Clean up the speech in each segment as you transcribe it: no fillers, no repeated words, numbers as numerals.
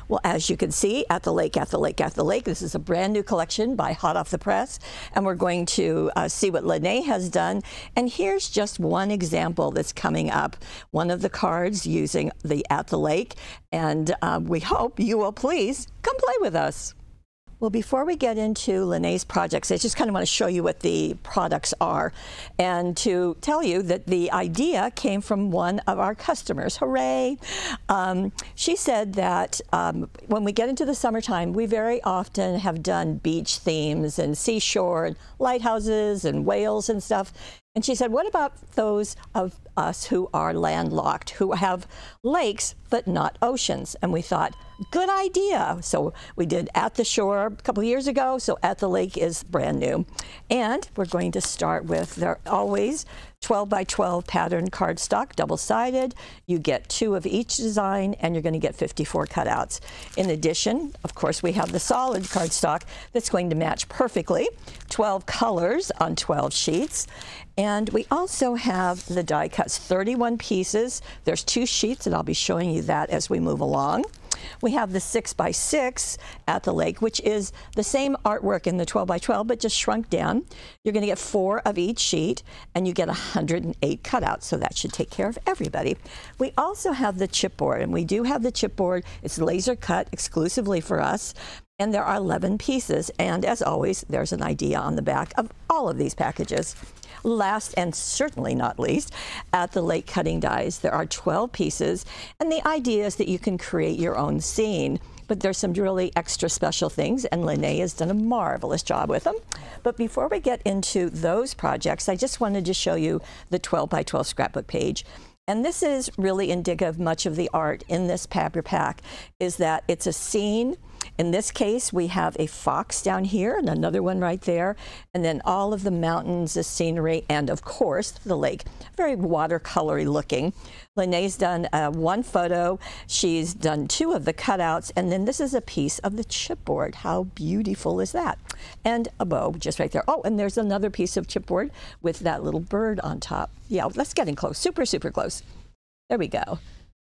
Well, as you can see, At the Lake, At the Lake, At the Lake, this is a brand new collection by Hot Off the Press, and we're going to see what Lene has done. And here's just one example that's coming up, one of the cards using the At the Lake, and we hope you will please come play with us. Well, before we get into Lene's projects, I just kind of want to show you what the products are and to tell you that the idea came from one of our customers. Hooray! She said that when we get into the summertime, we very often have done beach themes and seashore and lighthouses and whales and stuff. And she said, what about those of us who are landlocked, who have lakes but not oceans? And we thought, good idea. So we did At the Shore a couple of years ago, so At the Lake is brand new. And we're going to start with, they're always 12 by 12 pattern cardstock, double-sided. You get 2 of each design, and you're going to get 54 cutouts. In addition, of course, we have the solid cardstock that's going to match perfectly, 12 colors on 12 sheets. And we also have the die cuts, 31 pieces. There's 2 sheets, and I'll be showing you that as we move along. We have the 6 by 6 At the Lake, which is the same artwork in the 12 by 12, but just shrunk down. You're going to get 4 of each sheet, and you get 108 cutouts, so that should take care of everybody. We also have the chipboard, and we do have the chipboard. It's laser cut exclusively for us, and there are 11 pieces, and as always, there's an idea on the back of all of these packages. Last and certainly not least, At the Lake cutting dies. There are 12 pieces, and the idea is that you can create your own scene. But there's some really extra special things, and Lene has done a marvelous job with them. But before we get into those projects, I just wanted to show you the 12 by 12 scrapbook page. And this is really indicative of much of the art in this Paper Pack, is that it's a scene. In this case, we have a fox down here and another one right there, and then all of the mountains, the scenery, and of course the lake. Very watercolory looking. Lene's done 1 photo. She's done 2 of the cutouts, and then this is a piece of the chipboard. How beautiful is that? And a bow just right there. Oh, and there's another piece of chipboard with that little bird on top. Yeah, let's get in close. Super, super close. There we go.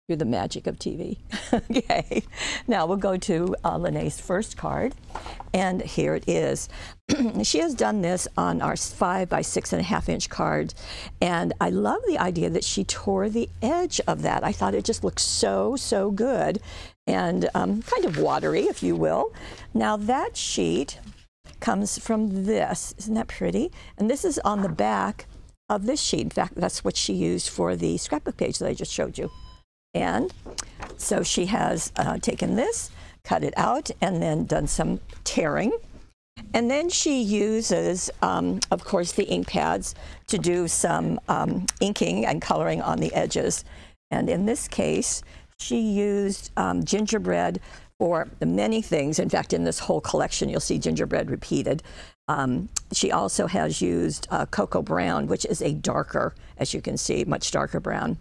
You're the magic of TV. Okay, now we'll go to Lene's first card, and here it is. She has done this on our 5 by 6.5 inch card, and I love the idea that she tore the edge of that. I thought it just looked so, so good, and kind of watery, if you will. Now that sheet comes from this. Isn't that pretty? And this is on the back of this sheet. In fact, that's what she used for the scrapbook page that I just showed you. And so she has taken this, cut it out, and then done some tearing. And then she uses, of course, the ink pads to do some inking and coloring on the edges. And in this case, she used gingerbread for many things. In fact, in this whole collection, you'll see gingerbread repeated. She also has used cocoa brown, which is a darker, as you can see, much darker brown.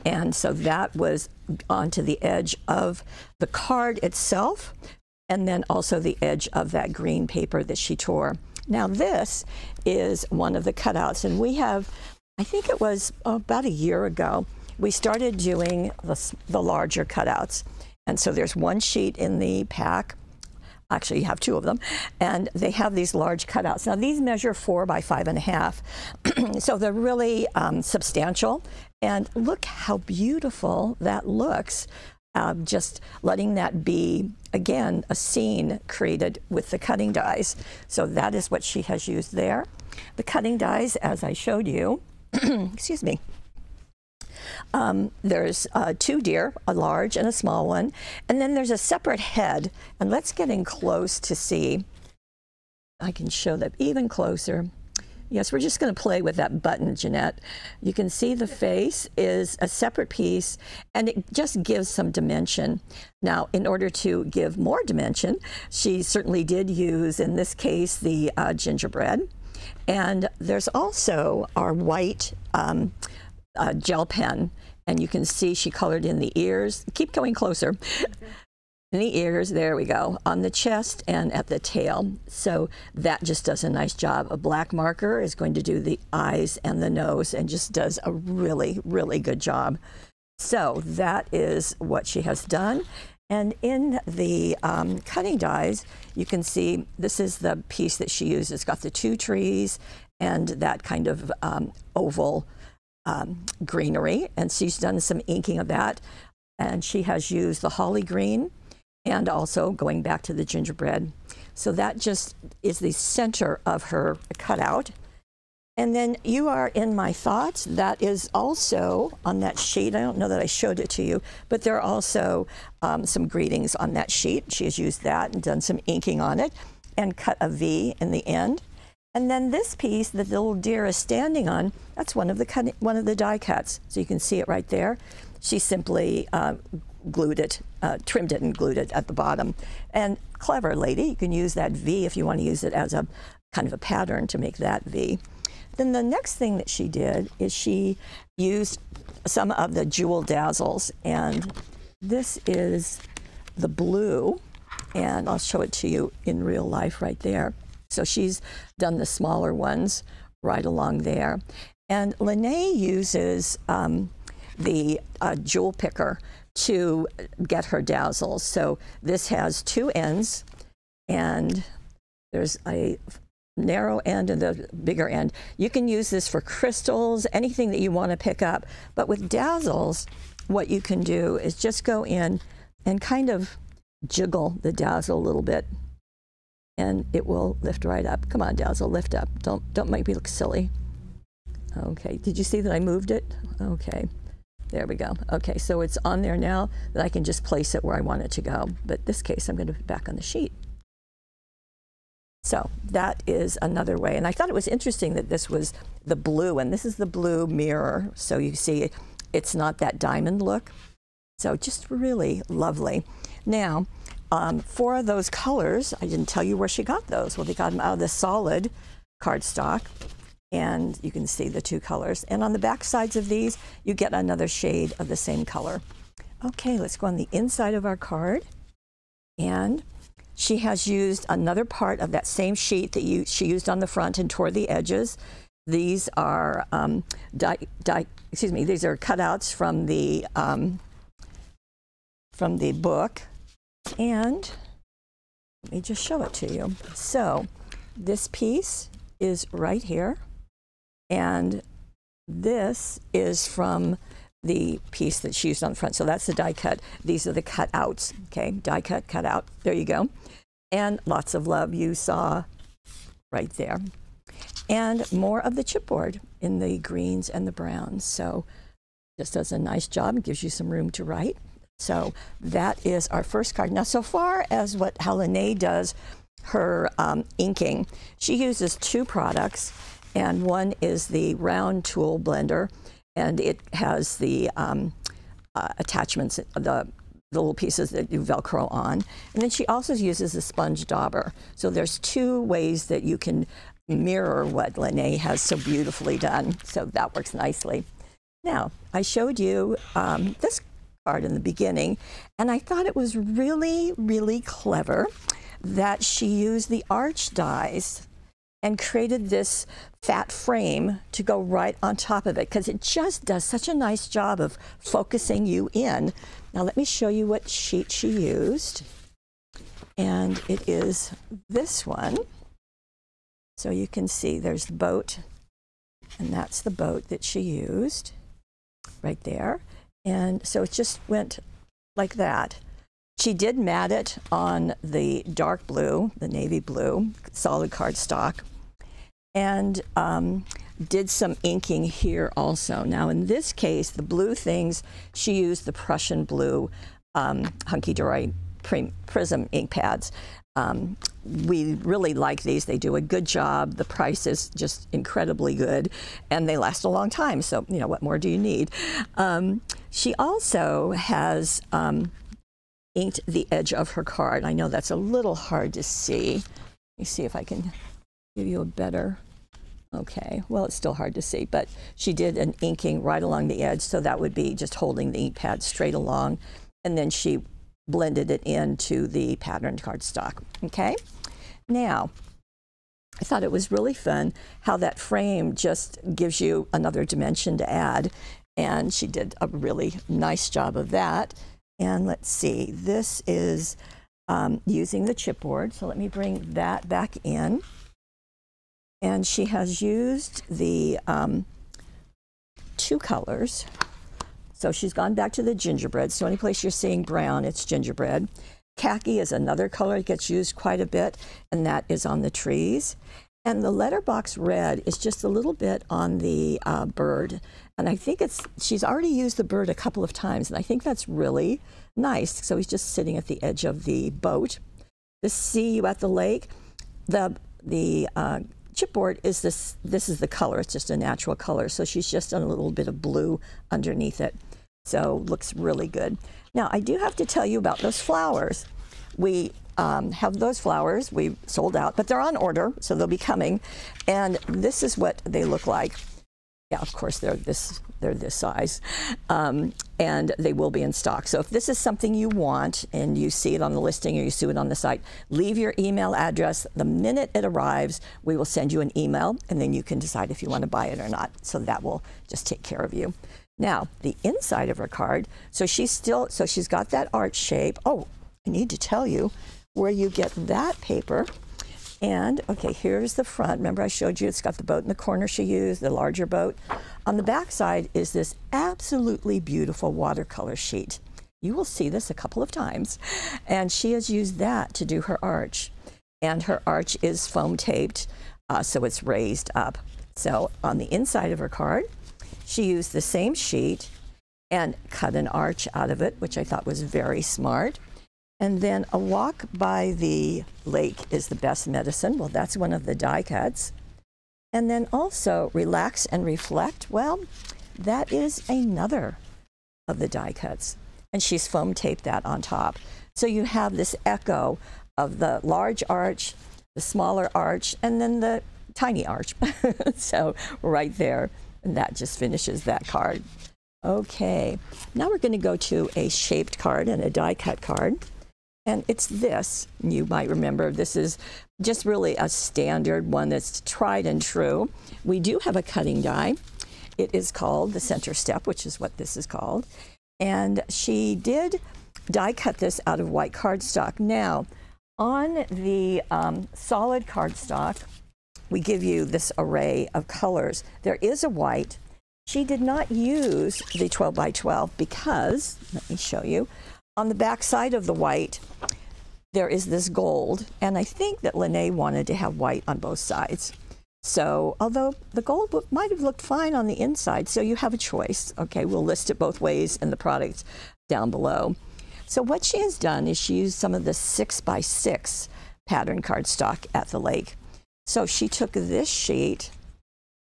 And so that was onto the edge of the card itself, and then also the edge of that green paper that she tore. Now this is one of the cutouts, and we have, I think it was about a year ago, we started doing the larger cutouts. And so there's 1 sheet in the pack. Actually, you have 2 of them, and they have these large cutouts. Now, these measure 4 by 5.5, so they're really substantial. And look how beautiful that looks. Just letting that be, again, a scene created with the cutting dies. So that is what she has used there. The cutting dies, as I showed you, excuse me. There's 2 deer, a large and a small one, and then there's a separate head. And let's get in close to see. I can show that even closer. Yes, we're just going to play with that button, Jeanette. You can see the face is a separate piece, and it just gives some dimension. Now, in order to give more dimension, she certainly did use, in this case, the gingerbread. And there's also our white gel pen, and you can see she colored in the ears. Keep going closer. In the ears, there we go, on the chest and at the tail. So that just does a nice job. A black marker is going to do the eyes and the nose and just does a really, really good job. So that is what she has done. And in the cutting dies, you can see this is the piece that she used. It's got the two trees and that kind of oval greenery. And she's done some inking of that. And she has used the holly green and also going back to the gingerbread. So that just is the center of her cutout. And then You Are in My Thoughts, that is also on that sheet. I don't know that I showed it to you, but there are also some greetings on that sheet. She has used that and done some inking on it and cut a V in the end. And then this piece that the little deer is standing on, that's one of the die cuts. So you can see it right there. She simply glued it, trimmed it and glued it at the bottom. And clever lady, you can use that V if you want to use it as a kind of a pattern to make that V. Then the next thing that she did is she used some of the Jewel Dazzles, and this is the blue, and I'll show it to you in real life right there. So she's done the smaller ones right along there. And Lene uses the jewel picker to get her dazzles. So this has two ends, and there's a narrow end and the bigger end. You can use this for crystals, anything that you want to pick up. But with dazzles, what you can do is just go in and kind of jiggle the dazzle a little bit, and it will lift right up. Come on, dazzle, lift up. Don't make me look silly. Okay, did you see that I moved it? Okay, there we go. Okay, so it's on there now that I can just place it where I want it to go. But in this case, I'm going to put it back on the sheet. So that is another way. And I thought it was interesting that this was the blue, and this is the blue mirror. So you see it's not that diamond look. So just really lovely. Now, for those colors, I didn't tell you where she got those. Well, they got them out of the solid cardstock, and you can see the two colors. And on the back sides of these, you get another shade of the same color. Okay, let's go on the inside of our card. And she has used another part of that same sheet that she used on the front and toward the edges. These are these are cutouts from the book, and let me just show it to you. So this piece is right here, and this is from the piece that she used on the front. So that's the die cut. These are the cutouts. Okay, die cut, cut out. There you go. And lots of love you saw right there. And more of the chipboard in the greens and the browns. So just does a nice job and gives you some room to write. So that is our first card. Now, so far as how Lene does her inking, she uses two products, and one is the round tool blender, and it has the attachments, the little pieces that you Velcro on. And then she also uses a sponge dauber. So there's two ways that you can mirror what Lene has so beautifully done. So that works nicely. Now, I showed you this card in the beginning, and I thought it was really, really clever that she used the arch dies and created this fat frame to go right on top of it, because it just does such a nice job of focusing you in. Now let me show you what sheet she used, and it is this one. So you can see there's the boat, and that's the boat that she used right there. And so it just went like that. She did mat it on the dark blue, the navy blue, solid cardstock, and did some inking here also. Now in this case, the blue things, she used the Prussian blue Hunky Dory Prism ink pads. We really like these. They do a good job. The price is just incredibly good, and they last a long time. So, you know, what more do you need? She also has inked the edge of her card. I know that's a little hard to see. Let me see if I can give you a better, okay, well, it's still hard to see, but she did an inking right along the edge, so that would be just holding the ink pad straight along, and then she blended it into the patterned cardstock. Okay, now I thought it was really fun how that frame just gives you another dimension to add, and she did a really nice job of that. And let's see, this is using the chipboard. So let me bring that back in. And she has used the 2 colors. So she's gone back to the gingerbread. So any place you're seeing brown, it's gingerbread. Khaki is another color that gets used quite a bit, and that is on the trees. And the letterbox red is just a little bit on the bird. And I think she's already used the bird a couple of times, and I think that's really nice. So he's just sitting at the edge of the boat. The see you at the lake, the chipboard is this is the color. It's just a natural color. So she's just done a little bit of blue underneath it. So looks really good. Now I do have to tell you about those flowers. We have those flowers. We sold out, but they're on order, so they'll be coming. And this is what they look like. Yeah, of course they're this size, and they will be in stock. So if this is something you want and you see it on the listing or you see it on the site, leave your email address. The minute it arrives, we will send you an email, and then you can decide if you want to buy it or not. So that will just take care of you. Now the inside of her card. So she's got that arch shape. Oh, I need to tell you where you get that paper. And okay, here's the front. Remember I showed you it's got the boat in the corner she used, the larger boat. On the back side is this absolutely beautiful watercolor sheet. You will see this a couple of times. And she has used that to do her arch. And her arch is foam taped, so it's raised up. So on the inside of her card, she used the same sheet and cut an arch out of it, which I thought was very smart. And then a walk by the lake is the best medicine. Well, that's one of the die cuts. And then also relax and reflect. Well, that is another of the die cuts. And she's foam taped that on top. So you have this echo of the large arch, the smaller arch, and then the tiny arch. So right there, and that just finishes that card. Okay, now we're going to go to a shaped card and a die cut card. And it's this, you might remember, this is just really a standard one that's tried and true. We do have a cutting die. It is called the Center Step, which is what this is called. And she did die cut this out of white cardstock. Now, on the solid cardstock, we give you this array of colors. There is a white. She did not use the 12 by 12 because, let me show you, on the back side of the white, there is this gold, and I think that Lene wanted to have white on both sides. So, although the gold might have looked fine on the inside, so you have a choice. Okay, we'll list it both ways in the product down below. So what she has done is she used some of the 6 by 6 pattern cardstock at the lake. So she took this sheet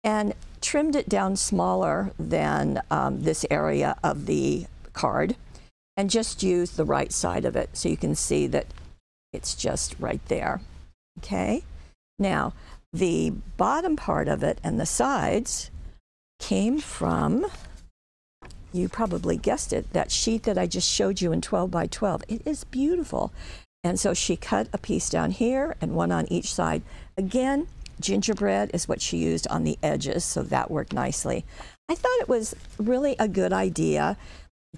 and trimmed it down smaller than this area of the card, and just use the right side of it so you can see that it's just right there. Okay, now the bottom part of it and the sides came from, you probably guessed it, that sheet that I just showed you in 12 by 12. It is beautiful. And so she cut a piece down here and one on each side. Again, gingerbread is what she used on the edges, so that worked nicely. I thought it was really a good idea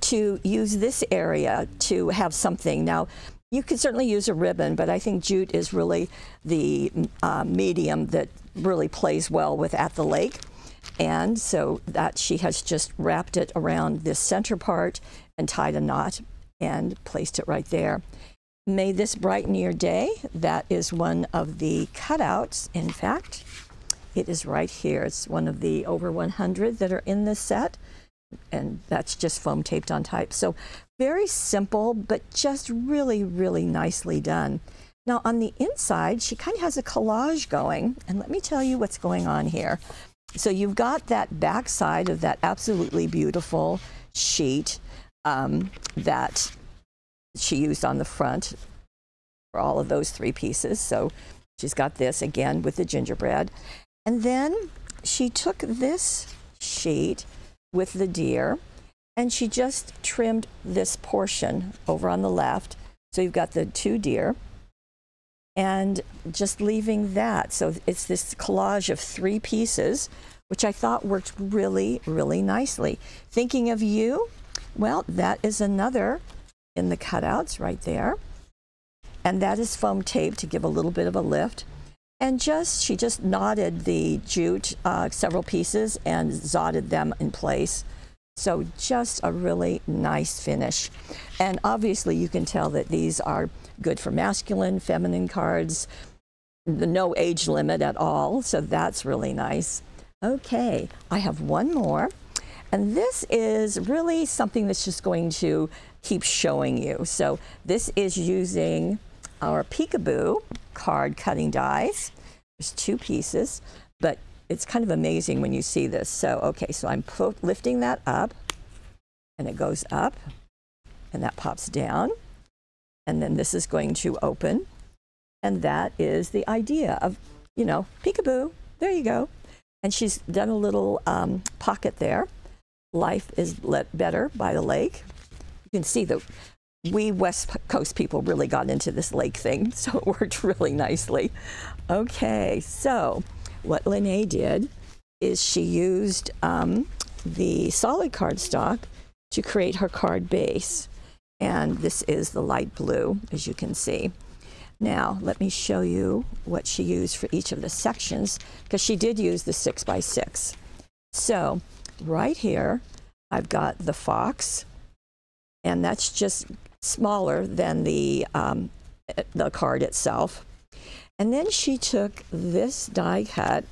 to use this area to have something. Now, you could certainly use a ribbon, but I think jute is really the medium that really plays well with At the Lake. And so that she has just wrapped it around this center part and tied a knot and placed it right there. May this brighten your day. That is one of the cutouts. In fact, it is right here. It's one of the over 100 that are in this set. And that's just foam taped on type. So very simple, but just really, really nicely done. Now on the inside, she kind of has a collage going, and let me tell you what's going on here. So you've got that back side of that absolutely beautiful sheet that she used on the front for all of those 3 pieces. So she's got this again with the gingerbread. And then she took this sheet with the deer, and she just trimmed this portion over on the left. So you've got the 2 deer, and just leaving that. So it's this collage of 3 pieces, which I thought worked really, really nicely. Thinking of you, well, that is another in the cutouts right there. And that is foam tape to give a little bit of a lift. And she just knotted the jute, several pieces, and zotted them in place. So just a really nice finish. And obviously you can tell that these are good for masculine, feminine cards, no age limit at all. So that's really nice. Okay, I have one more. And this is really something that's just going to keep showing you. So this is using our Peekaboo card cutting dies. There's two pieces, but it's kind of amazing when you see this. So, okay, so I'm lifting that up, and it goes up, and that pops down, and then this is going to open, and that is the idea of, you know, Peekaboo. There you go. And she's done a little pocket there. Life is better by the lake. You can see that we West Coast people really got into this lake thing, so it worked really nicely. Okay, so what Lene did is she used the solid cardstock to create her card base. And this is the light blue, as you can see. Now, let me show you what she used for each of the sections, because she did use the 6x6. So right here, I've got the fox, and that's just smaller than the card itself. And then she took this die cut,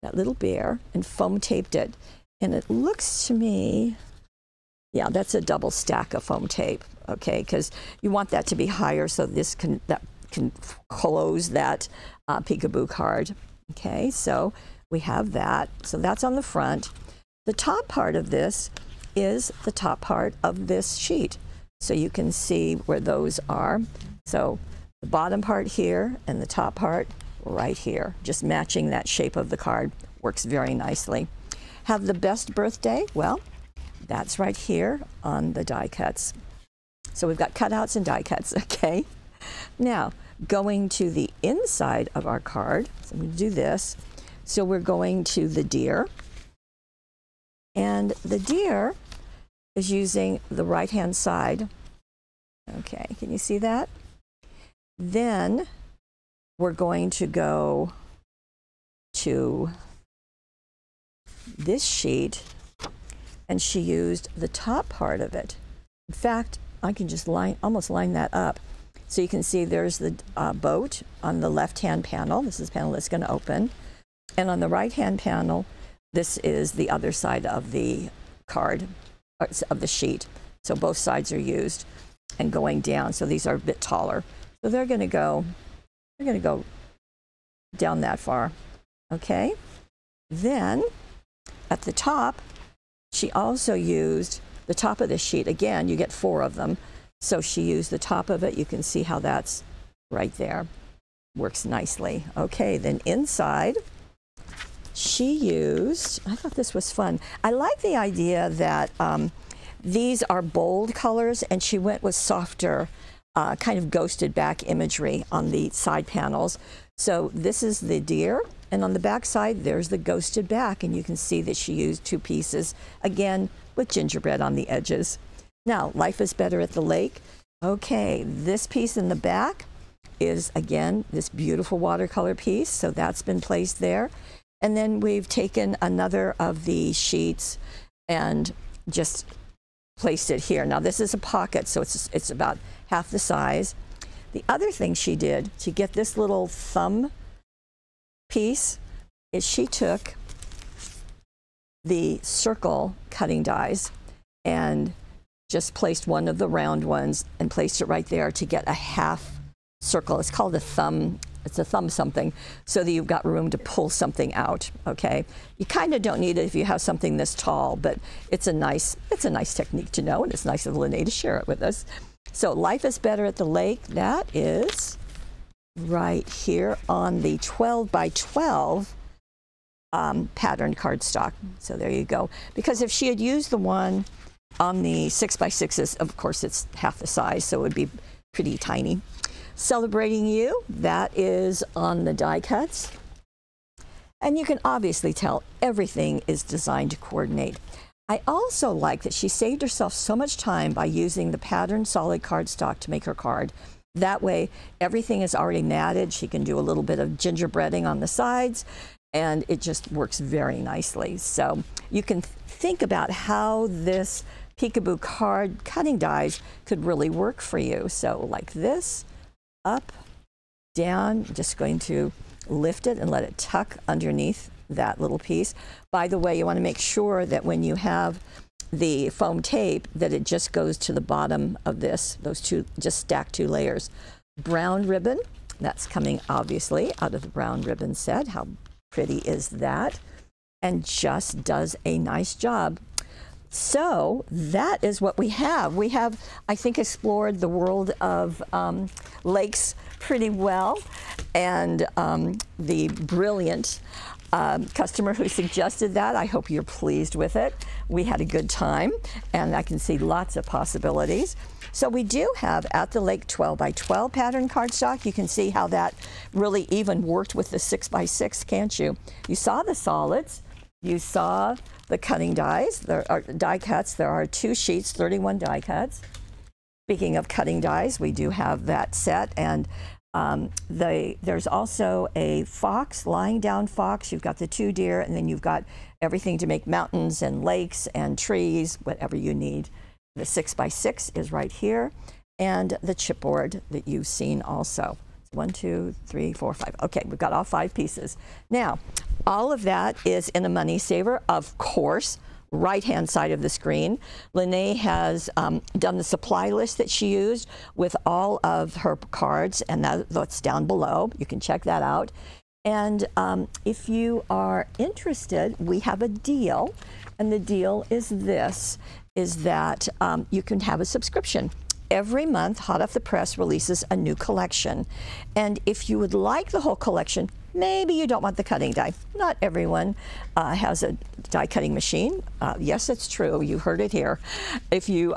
that little bear, and foam taped it. And it looks to me, yeah, that's a double stack of foam tape, okay? Because you want that to be higher so that can close that Peekaboo card. Okay, so we have that. So that's on the front. The top part of this is the top part of this sheet. So you can see where those are. So the bottom part here and the top part right here, just matching that shape of the card, works very nicely. Have the best birthday? Well, that's right here on the die cuts. So we've got cutouts and die cuts, okay? Now, going to the inside of our card, so I'm going to do this. So we're going to the deer. And the deer is using the right-hand side. Okay, can you see that? Then we're going to go to this sheet, and she used the top part of it. In fact, I can just almost line that up. So you can see there's the boat on the left-hand panel. This is the panel that's going to open. And on the right-hand panel, this is the other side of the card, of the sheet. So both sides are used and going down. So these are a bit taller. So they're going to go down that far. Okay. Then at the top, she also used the top of the sheet. Again, you get 4 of them. So she used the top of it. You can see how that's right there. Works nicely. Okay, then inside, she used, I thought this was fun. I like the idea that these are bold colors, and she went with softer, kind of ghosted back imagery on the side panels. So this is the deer, and on the back side, there's the ghosted back, and you can see that she used 2 pieces, again, with gingerbread on the edges. Now, life is better at the lake. Okay, this piece in the back is, again, this beautiful watercolor piece, so that's been placed there. And then we've taken another of the sheets and just placed it here. Now, this is a pocket, so it's about half the size. The other thing she did to get this little thumb piece is she took the circle cutting dies and just placed one of the round ones and placed it right there to get a half circle. It's called a thumb. It's a thumb something, so that you've got room to pull something out. Okay, you kind of don't need it if you have something this tall, but it's a nice technique to know, and it's nice of Lene to share it with us. So life is better at the lake. That is right here on the 12 by 12 patterned cardstock. So there you go. Because if she had used the one on the 6x6s, of course it's half the size, so it would be pretty tiny. Celebrating You, that is on the die cuts. And you can obviously tell everything is designed to coordinate. I also like that she saved herself so much time by using the patterned solid cardstock to make her card. That way, everything is already matted. She can do a little bit of gingerbreading on the sides, and it just works very nicely. So you can think about how this Peekaboo card cutting dies could really work for you. So like this, up, down, just going to lift it and let it tuck underneath that little piece. By the way, you want to make sure that when you have the foam tape that it just goes to the bottom of this, those two, just stack 2 layers. Brown ribbon, that's coming obviously out of the brown ribbon set. How pretty is that? And just does a nice job. So that is what we have. We have, I think, explored the world of lakes pretty well, and the brilliant customer who suggested that, I hope you're pleased with it. We had a good time, and I can see lots of possibilities. So we do have At the Lake 12 by 12 pattern cardstock. You can see how that really even worked with the 6 by 6, can't you? You saw the solids, you saw the cutting dies. There are die cuts. There are 2 sheets, 31 die cuts. Speaking of cutting dies, we do have that set, and there's also a fox, lying down fox. You've got the 2 deer, and then you've got everything to make mountains and lakes and trees, whatever you need. The 6 by 6 is right here, and the chipboard that you've seen also. 1, 2, 3, 4, 5. Okay, we've got all 5 pieces. Now, all of that is in a money saver, of course. Right-hand side of the screen, Lene has done the supply list that she used with all of her cards, and that's down below. You can check that out. And if you are interested, we have a deal, and the deal is this, is that you can have a subscription. Every month, Hot Off the Press releases a new collection. And if you would like the whole collection, maybe you don't want the cutting die. Not everyone has a die cutting machine. Yes, it's true. You heard it here. If you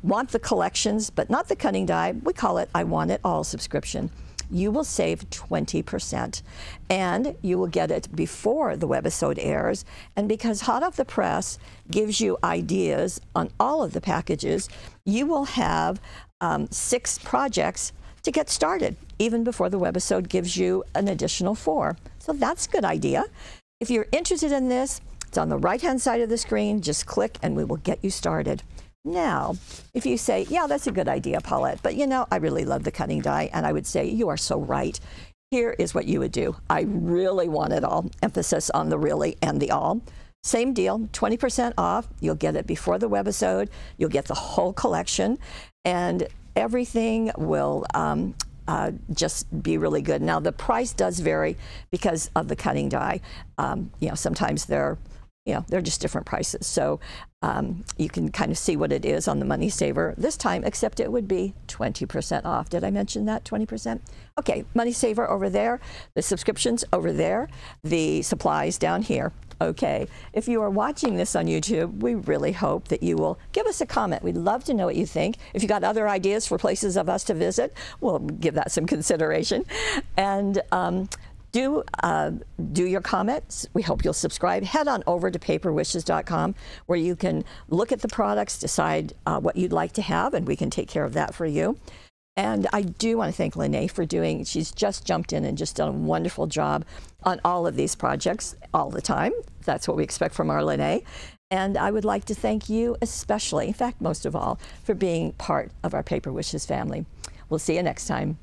want the collections but not the cutting die, we call it I Want It All subscription. You will save 20%, and you will get it before the webisode airs. And because Hot Off the Press gives you ideas on all of the packages, you will have 6 projects to get started, even before the webisode gives you an additional 4. So that's a good idea. If you're interested in this, it's on the right-hand side of the screen. Just click and we will get you started. Now, if you say, yeah, that's a good idea, Paulette, but you know, I really love the cutting die, and I would say, you are so right. Here is what you would do. I really want it all. Emphasis on the really and the all. Same deal, 20% off. You'll get it before the webisode. You'll get the whole collection, and everything will just be really good. Now, the price does vary because of the cutting die. You know, sometimes they're just different prices. So you can kind of see what it is on the Money Saver this time, except it would be 20% off. Did I mention that, 20%? Okay, Money Saver over there, the subscriptions over there, the supplies down here. Okay, if you are watching this on YouTube, we really hope that you will give us a comment. We'd love to know what you think. If you got other ideas for places of us to visit, we'll give that some consideration. And do your comments. We hope you'll subscribe. Head on over to paperwishes.com, where you can look at the products, decide what you'd like to have, and we can take care of that for you. And I do want to thank Lene for she's just jumped in and just done a wonderful job on all of these projects all the time. That's what we expect from our Lene. And I would like to thank you especially, in fact, most of all, for being part of our Paper Wishes family. We'll see you next time.